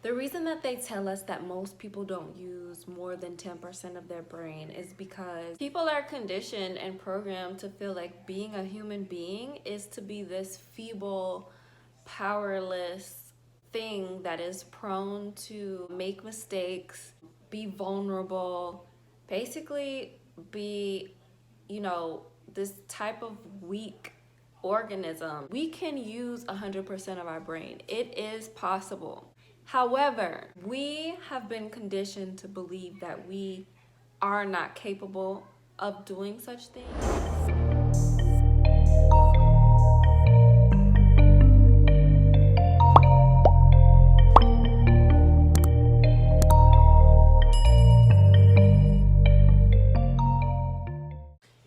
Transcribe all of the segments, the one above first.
The reason that they tell us that most people don't use more than 10% of their brain is because people are conditioned and programmed to feel like being a human being is to be this feeble, powerless thing that is prone to make mistakes, be vulnerable, basically be, this type of weak organism. We can use 100% of our brain. It is possible. However, we have been conditioned to believe that we are not capable of doing such things.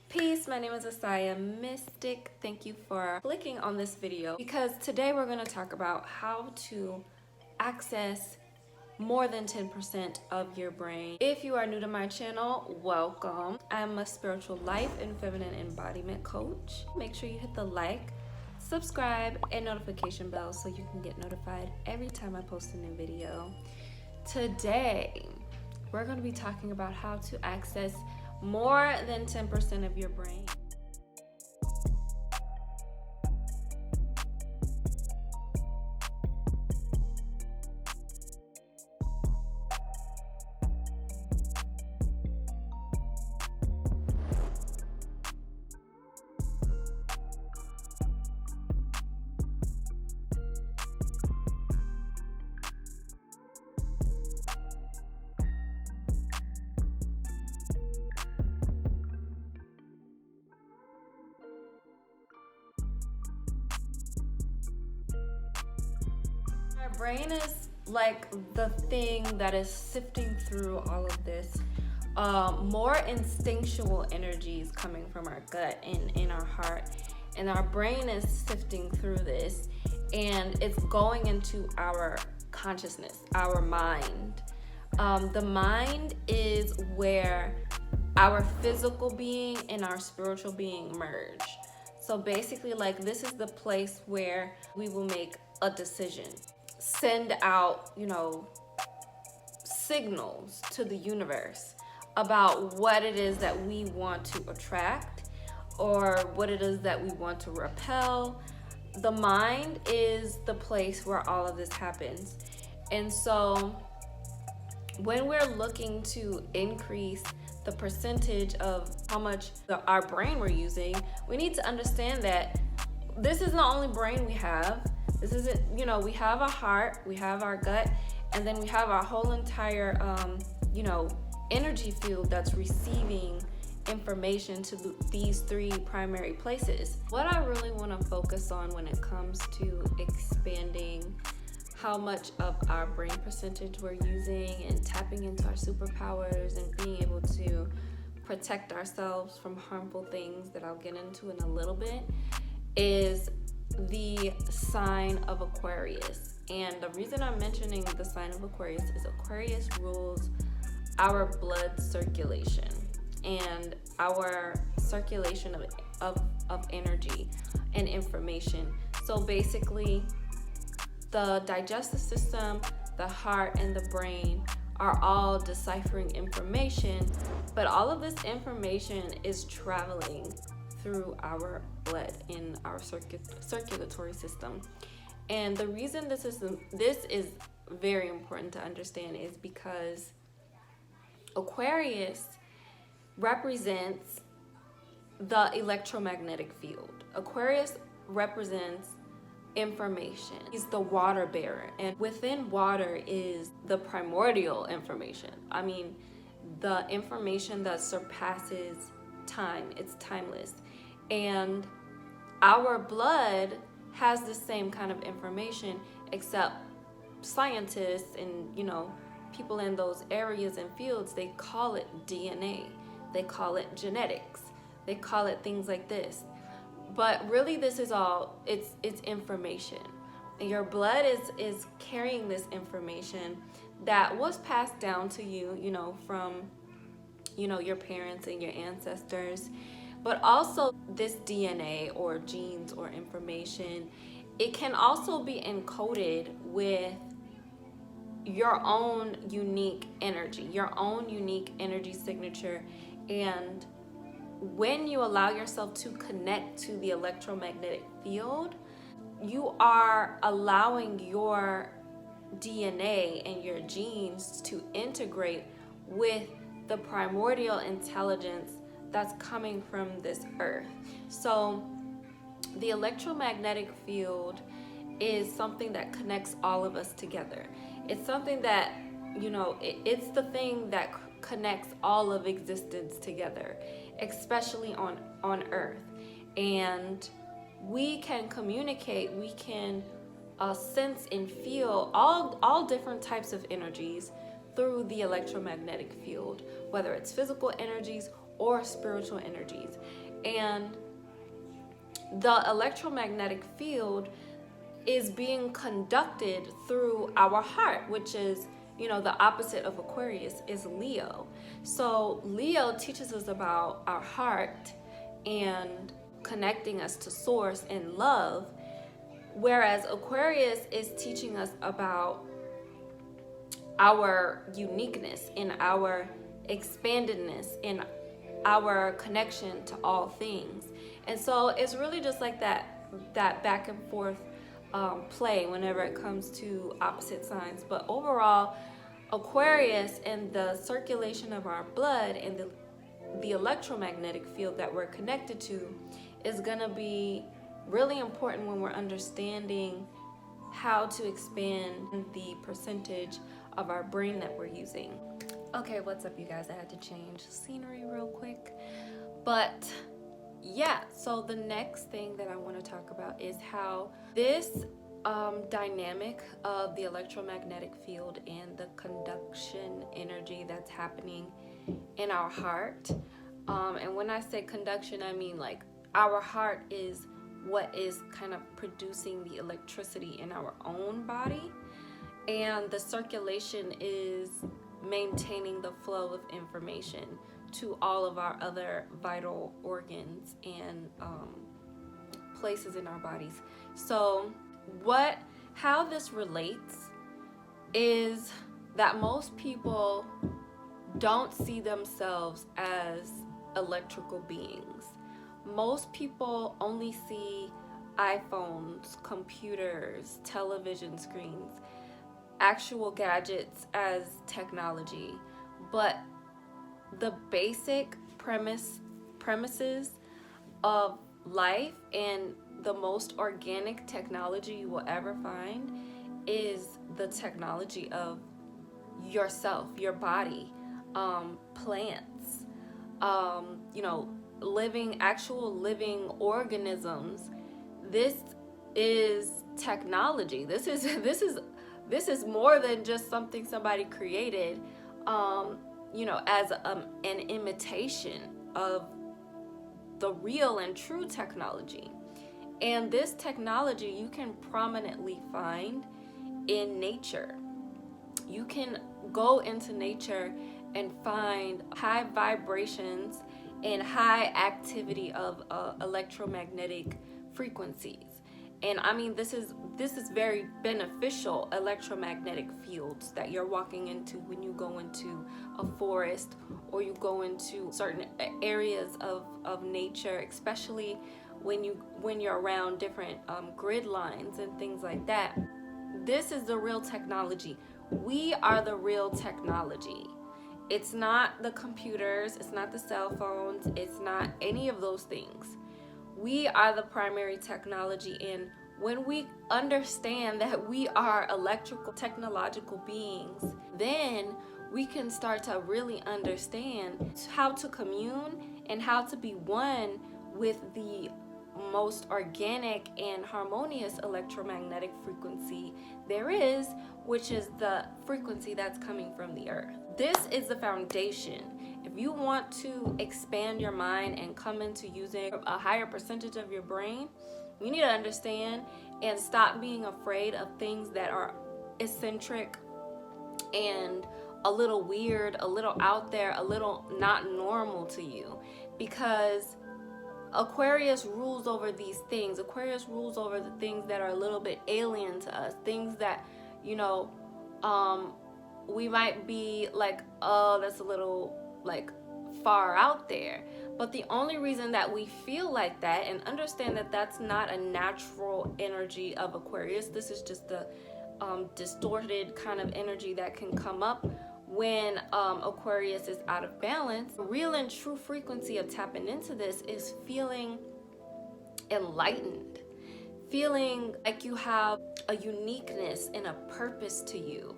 Peace, my name is Esaia Mystic. Thank you for clicking on this video because today we're going to talk about how to access more than 10% of your brain. If you are new to my channel, welcome. I'm a spiritual life and feminine embodiment coach. Make sure you hit the like, subscribe, and notification bell so you can get notified every time I post a new video. Today, we're going to be talking about how to access more than 10% of your brain. Our brain is like the thing that is sifting through all of this. More instinctual energies coming from our gut and in our heart, and our brain is sifting through this, and it's going into our consciousness, our mind. The mind is where our physical being and our spiritual being merge. So basically, like, this is the place where we will make a decision, send out, signals to the universe about what it is that we want to attract or what it is that we want to repel. The mind is the place where all of this happens. And so when we're looking to increase the percentage of how much our brain we're using, we need to understand that this is the only brain we have. This isn't, we have a heart, we have our gut, and then we have our whole entire, energy field that's receiving information to these three primary places. What I really want to focus on when it comes to expanding how much of our brain percentage we're using and tapping into our superpowers and being able to protect ourselves from harmful things that I'll get into in a little bit is the sign of Aquarius. And the reason I'm mentioning the sign of Aquarius is Aquarius rules our blood circulation and our circulation of energy and information. So basically, the digestive system, the heart, and the brain are all deciphering information, but all of this information is traveling through our blood in our circulatory system. And the reason this is very important to understand is because Aquarius represents the electromagnetic field. Aquarius represents information. He's the water bearer, and within water is the primordial information. I mean, the information that surpasses time. It's timeless. And our blood has the same kind of information, except scientists and people in those areas and fields, they call it DNA, they call it genetics, they call it things like this. But really, this is all, it's information. And your blood is carrying this information that was passed down to you, from, your parents and your ancestors. But also this DNA or genes or information, it can also be encoded with your own unique energy, your own unique energy signature. And when you allow yourself to connect to the electromagnetic field, you are allowing your DNA and your genes to integrate with the primordial intelligence that's coming from this earth. So the electromagnetic field is something that connects all of us together. It's something that, it's the thing that connects all of existence together, especially on earth. And we can communicate, we can sense and feel all different types of energies through the electromagnetic field, whether it's physical energies or spiritual energies. And the electromagnetic field is being conducted through our heart, which is, the opposite of Aquarius is Leo. So Leo teaches us about our heart and connecting us to source and love, whereas Aquarius is teaching us about our uniqueness and our expandedness and our connection to all things. And so it's really just like that back and forth play whenever it comes to opposite signs. But overall, Aquarius and the circulation of our blood and the electromagnetic field that we're connected to is going to be really important when we're understanding how to expand the percentage of our brain that we're using. Okay, what's up, you guys? I had to change scenery real quick. But yeah, so the next thing that I want to talk about is how this dynamic of the electromagnetic field and the conduction energy that's happening in our heart. And when I say conduction, I mean like our heart is what is kind of producing the electricity in our own body, and the circulation is maintaining the flow of information to all of our other vital organs and places in our bodies. So how this relates is that most people don't see themselves as electrical beings. Most people only see iPhones, computers, television screens, actual gadgets as technology. But the basic premises of life and the most organic technology you will ever find is the technology of yourself, your body, plants, living organisms. This is technology. This is more than just something somebody created, as an imitation of the real and true technology. And this technology you can prominently find in nature. You can go into nature and find high vibrations and high activity of electromagnetic frequencies. And I mean, this is very beneficial electromagnetic fields that you're walking into when you go into a forest or you go into certain areas of nature, especially when you're around different grid lines and things like that. This is the real technology. We are the real technology. It's not the computers, it's not the cell phones, it's not any of those things. We are the primary technology, and when we understand that we are electrical technological beings, then we can start to really understand how to commune and how to be one with the most organic and harmonious electromagnetic frequency there is, which is the frequency that's coming from the earth. This is the foundation. If you want to expand your mind and come into using a higher percentage of your brain, you need to understand and stop being afraid of things that are eccentric and a little weird, a little out there, a little not normal to you, because Aquarius rules over these things. Aquarius rules over the things that are a little bit alien to us, things that, we might be like, oh, that's a little like far out there. But the only reason that we feel like that, and understand that that's not a natural energy of Aquarius, this is just the distorted kind of energy that can come up when Aquarius is out of balance. The real and true frequency of tapping into this is feeling enlightened, feeling like you have a uniqueness and a purpose to you,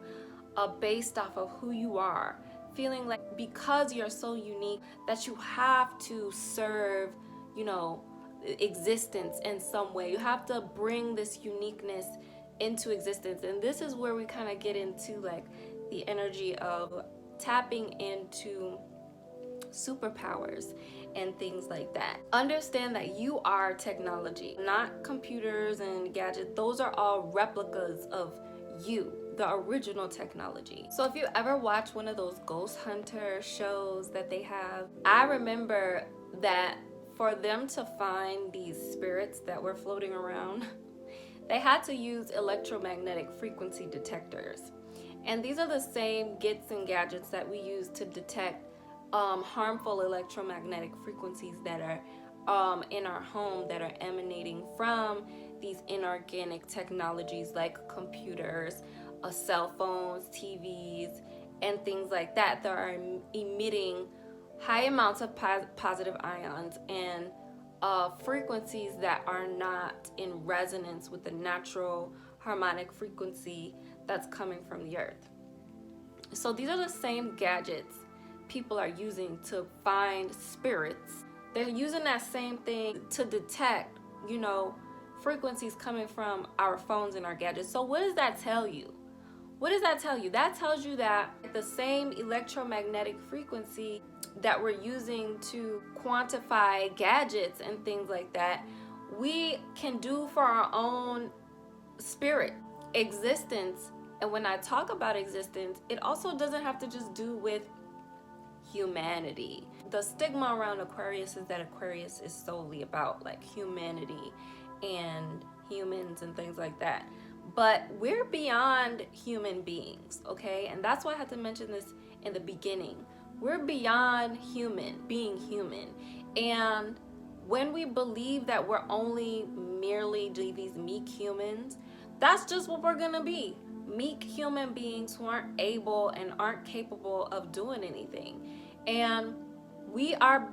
based off of who you are, feeling like because you're so unique that you have to serve, you know, existence in some way. You have to bring this uniqueness into existence. And this is where we kind of get into like the energy of tapping into superpowers and things like that. Understand that you are technology, not computers and gadgets. Those are all replicas of you, the original technology. So if you ever watch one of those ghost hunter shows that they have, I remember that for them to find these spirits that were floating around, they had to use electromagnetic frequency detectors. And these are the same gets and gadgets that we use to detect harmful electromagnetic frequencies that are in our home, that are emanating from these inorganic technologies like computers, cell phones, TVs, and things like that are emitting high amounts of positive ions and frequencies that are not in resonance with the natural harmonic frequency that's coming from the earth. So these are the same gadgets people are using to find spirits. They're using that same thing to detect, you know, frequencies coming from our phones and our gadgets. So what does that tell you? What does that tell you? That tells you that the same electromagnetic frequency that we're using to quantify gadgets and things like that, we can do for our own spirit existence. And when I talk about existence, it also doesn't have to just do with humanity. The stigma around Aquarius is that Aquarius is solely about like humanity and humans and things like that. But we're beyond human beings, okay? And that's why I had to mention this in the beginning. We're beyond being human. And when we believe that we're only merely these meek humans, that's just what we're gonna be. Meek human beings who aren't able and aren't capable of doing anything. And we are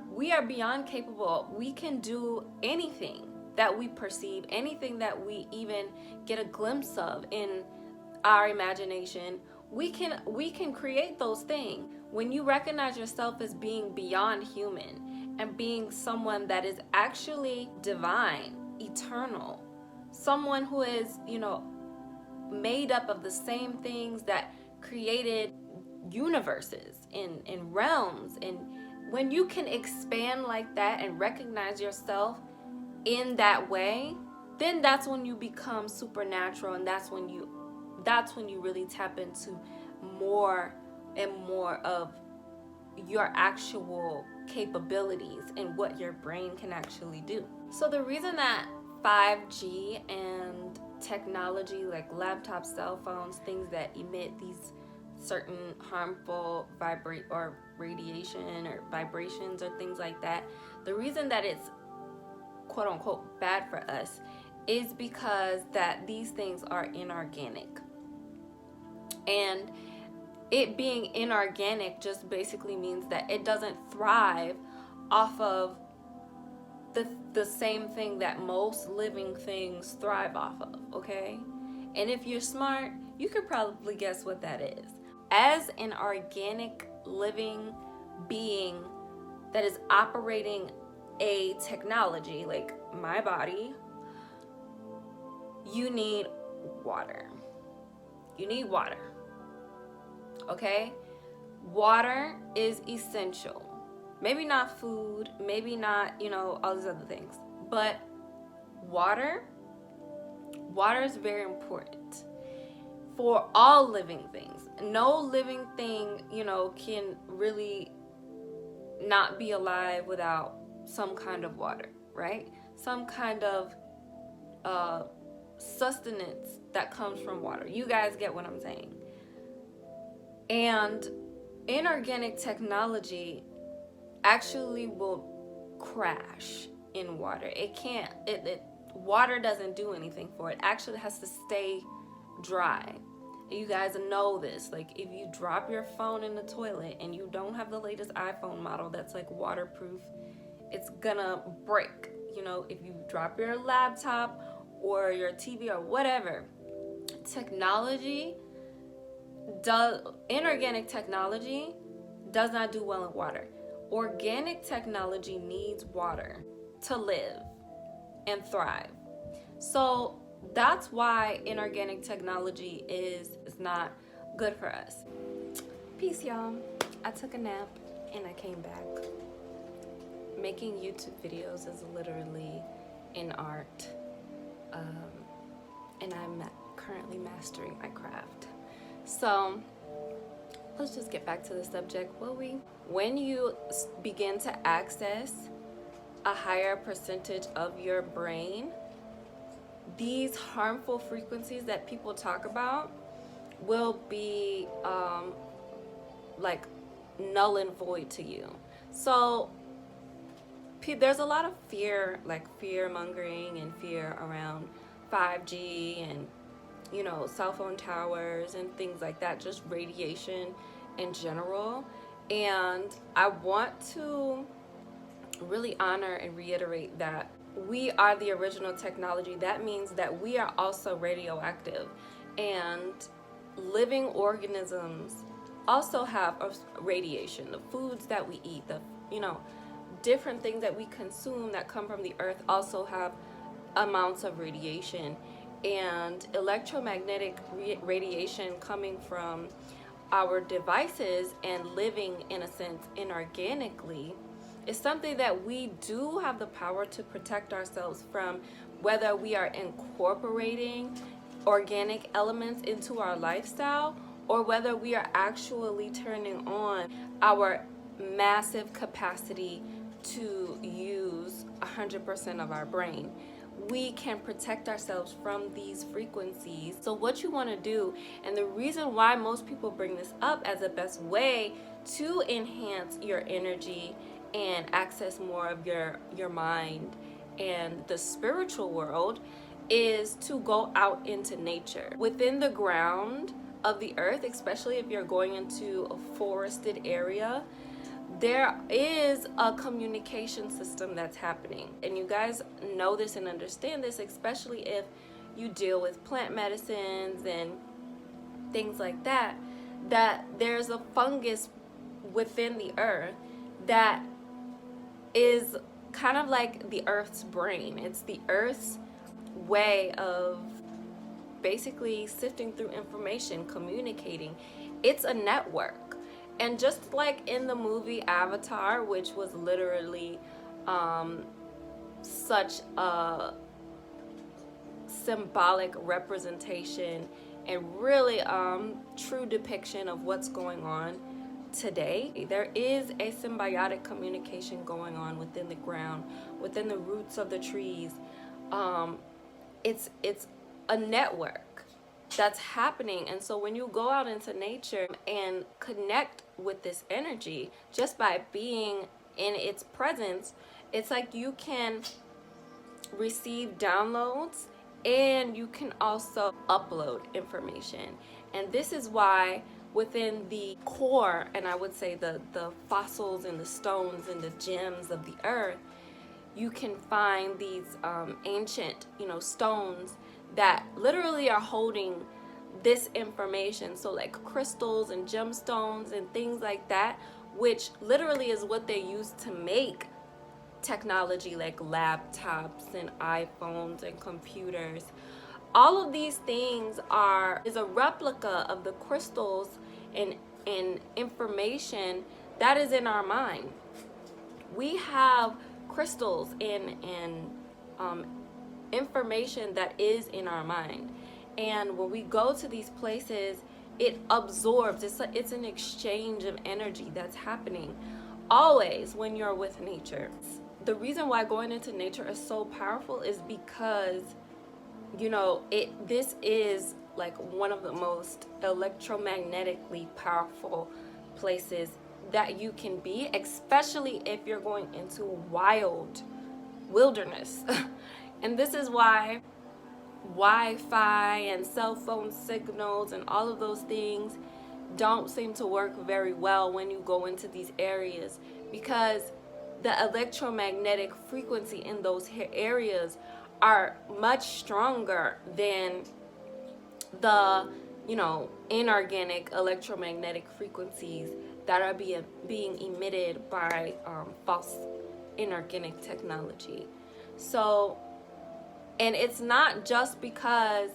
beyond capable. We can do anything that we perceive, anything that we even get a glimpse of in our imagination. We can create those things. When you recognize yourself as being beyond human and being someone that is actually divine, eternal, someone who is, you know, made up of the same things that created universes and realms, and when you can expand like that and recognize yourself in that way, then that's when you become supernatural, and that's when you really tap into more and more of your actual capabilities and what your brain can actually do. So the reason that 5G and technology like laptops, cell phones, things that emit these certain harmful radiation or vibrations or things like that, the reason that it's quote unquote bad for us is because that these things are inorganic. And it being inorganic just basically means that it doesn't thrive off of the same thing that most living things thrive off of, okay? And if you're smart, you could probably guess what that is. As an organic living being that is operating a technology like my body, you need water. You need water, okay? Water is essential. Maybe not food, maybe not, you know, all these other things, but water is very important for all living things. No living thing, you know, can really not be alive without some kind of water, right? Some kind of sustenance that comes from water. You guys get what I'm saying. And inorganic technology actually will crash in water. It can't, water doesn't do anything for it. It actually has to stay dry. You guys know this. Like, if you drop your phone in the toilet and you don't have the latest iPhone model that's like waterproof, it's gonna break. You know, if you drop your laptop or your TV or whatever, inorganic technology does not do well in water. Organic technology needs water to live and thrive. So that's why inorganic technology is not good for us. Peace, y'all. I took a nap and I came back. Making YouTube videos is literally an art, and I'm currently mastering my craft. So let's just get back to the subject, will we? When you begin to access a higher percentage of your brain, these harmful frequencies that people talk about will be like null and void to you. So there's a lot of fear, like fear mongering and fear around 5G and, you know, cell phone towers and things like that, just radiation in general. And I want to really honor and reiterate that we are the original technology. That means that we are also radioactive, and living organisms also have radiation. The foods that we eat, different things that we consume that come from the earth also have amounts of radiation. And electromagnetic radiation coming from our devices and living, in a sense, inorganically is something that we do have the power to protect ourselves from, whether we are incorporating organic elements into our lifestyle or whether we are actually turning on our massive capacity to use 100% of our brain. We can protect ourselves from these frequencies. So what you want to do, and the reason why most people bring this up as the best way to enhance your energy and access more of your mind and the spiritual world, is to go out into nature. Within the ground of the earth, especially if you're going into a forested area, there is a communication system that's happening. And you guys know this and understand this, especially if you deal with plant medicines and things like that, that there's a fungus within the earth that is kind of like the earth's brain. It's the earth's way of basically sifting through information, communicating. It's a network. And just like in the movie Avatar, which was literally such a symbolic representation and really true depiction of what's going on today, there is a symbiotic communication going on within the ground, within the roots of the trees. It's a network that's happening. And so when you go out into nature and connect with this energy just by being in its presence, it's like you can receive downloads and you can also upload information. And this is why within the core, and I would say the fossils and the stones and the gems of the earth, you can find these ancient, stones that literally are holding this information. So like crystals and gemstones and things like that, which literally is what they use to make technology like laptops and iPhones and computers. All of these things is a replica of the crystals and information that is in our mind. We have crystals and information that is in our mind, and when we go to these places, it absorbs. It's an exchange of energy that's happening always when you're with nature. The reason why going into nature is so powerful is because this is like one of the most electromagnetically powerful places that you can be, especially if you're going into wild wilderness. And this is why Wi-Fi and cell phone signals and all of those things don't seem to work very well when you go into these areas, because the electromagnetic frequency in those areas are much stronger than the, you know, inorganic electromagnetic frequencies that are being emitted by false inorganic technology. So, and it's not just because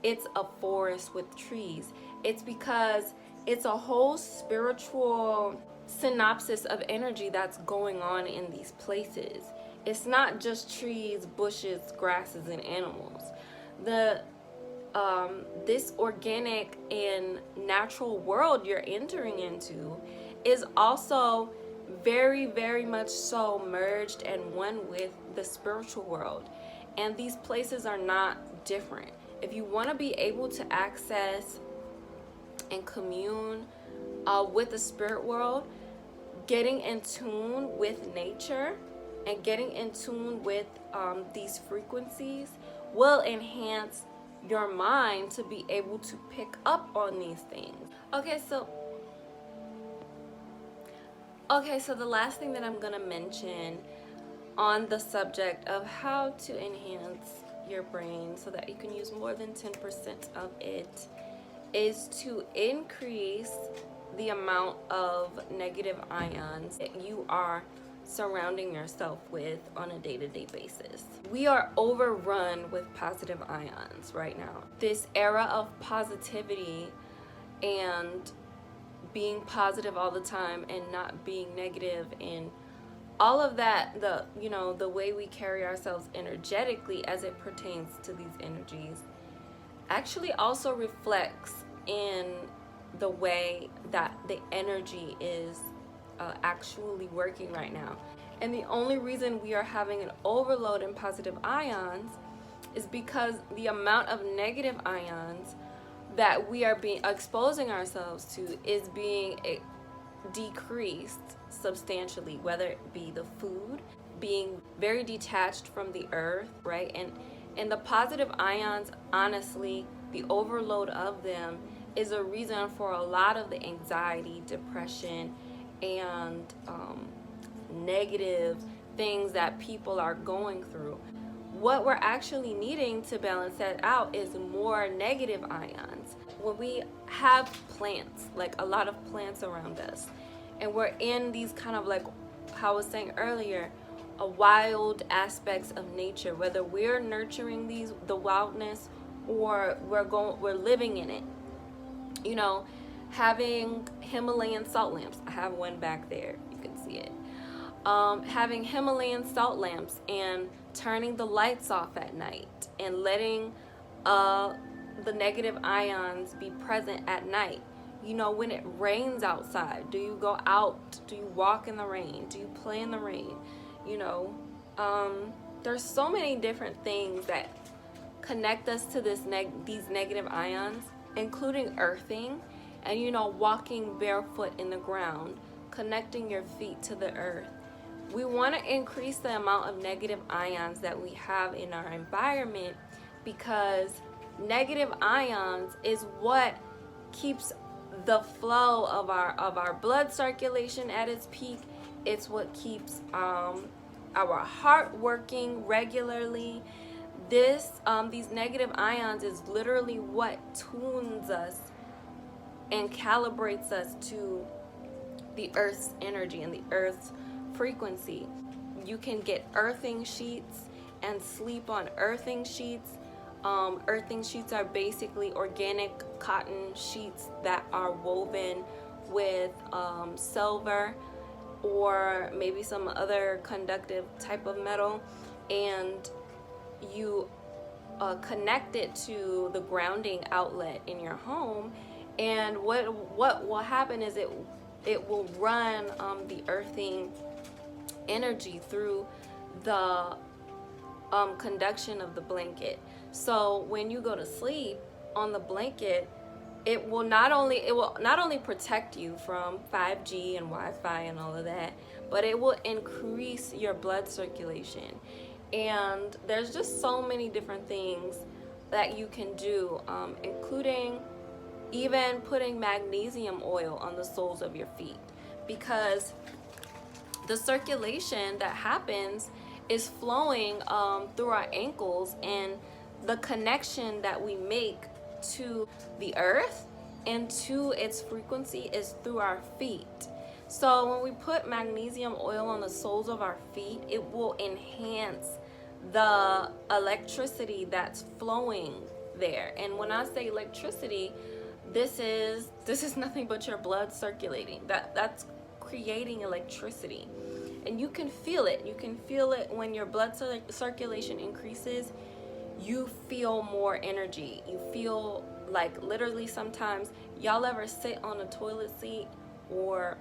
it's a forest with trees, it's because it's a whole spiritual synopsis of energy that's going on in these places. It's not just trees, bushes, grasses, and animals. This organic and natural world you're entering into is also very, very much so merged and one with the spiritual world. And these places are not different. If you want to be able to access and commune with the spirit world, getting in tune with nature and getting in tune with these frequencies will enhance your mind to be able to pick up on these things. Okay, so the last thing that I'm gonna mention on the subject of how to enhance your brain so that you can use more than 10% of it is to increase the amount of negative ions that you are surrounding yourself with on a day-to-day basis. We are overrun with positive ions right now. This era of positivity and being positive all the time and not being negative, and all of that, the way we carry ourselves energetically as it pertains to these energies actually also reflects in the way that the energy is actually working right now. And the only reason we are having an overload in positive ions is because the amount of negative ions that we are exposing ourselves to is being decreased substantially, whether it be the food, being very detached from the earth, right? And the positive ions, honestly, the overload of them is a reason for a lot of the anxiety, depression, and negative things that people are going through. What we're actually needing to balance that out is more negative ions. When we have plants, like a lot of plants around us, and we're in these kind of, like how I was saying earlier, wild aspects of nature, whether we're nurturing the wildness or we're living in it. You know, having Himalayan salt lamps. I have one back there, you can see it. Having Himalayan salt lamps and turning the lights off at night and letting the negative ions be present at night. You know, when it rains outside, do you go out? Do you walk in the rain? Do you play in the rain? You know, there's so many different things that connect us to these negative ions, including earthing and, you know, walking barefoot in the ground, connecting your feet to the earth. We want to increase the amount of negative ions that we have in our environment, because negative ions is what keeps the flow of our blood circulation at its peak. It's what keeps our heart working regularly. These negative ions is literally what tunes us and calibrates us to the earth's energy and the earth's frequency. You can get earthing sheets and sleep on earthing sheets. Earthing sheets are basically organic cotton sheets that are woven with silver or maybe some other conductive type of metal, and you connect it to the grounding outlet in your home, and what will happen is it will run the earthing energy through the conduction of the blanket. So when you go to sleep, on the blanket, it will not only protect you from 5G and Wi-Fi and all of that, but it will increase your blood circulation. And there's just so many different things that you can do, including even putting magnesium oil on the soles of your feet, because the circulation that happens is flowing through our ankles, and the connection that we make to the earth and to its frequency is through our feet. So when we put magnesium oil on the soles of our feet, it will enhance the electricity that's flowing there. And when I say electricity, this is nothing but your blood circulating. That's creating electricity. And you can feel it. You can feel it when your blood circulation increases. You feel more energy. You feel like, literally, sometimes, y'all ever sit on a toilet seat, or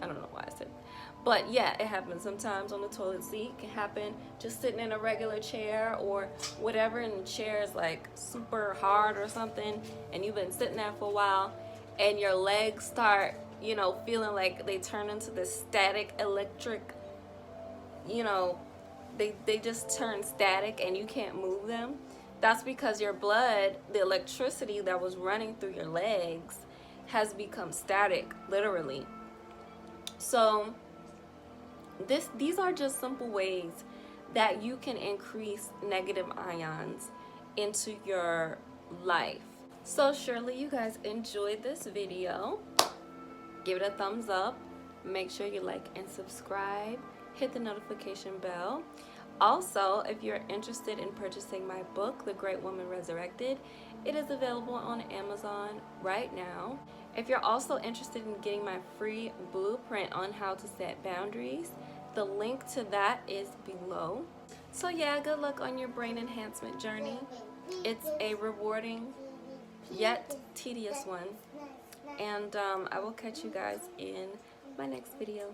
I don't know why I said, but yeah, it happens sometimes on the toilet seat. It can happen just sitting in a regular chair or whatever, and the chair is like super hard or something, and you've been sitting there for a while, and your legs start, you know, feeling like they turn into this static electric, you know, they just turn static and you can't move them. That's because your blood, the electricity that was running through your legs, has become static, literally. So these are just simple ways that you can increase negative ions into your life. So surely you guys enjoyed this video. Give it a thumbs up. Make sure you like and subscribe. Hit the notification bell. Also, if you're interested in purchasing my book, The Great Woman Resurrected, it is available on Amazon right now. If you're also interested in getting my free blueprint on how to set boundaries, the link to that is below. So yeah, good luck on your brain enhancement journey. It's a rewarding yet tedious one. And I will catch you guys in my next video.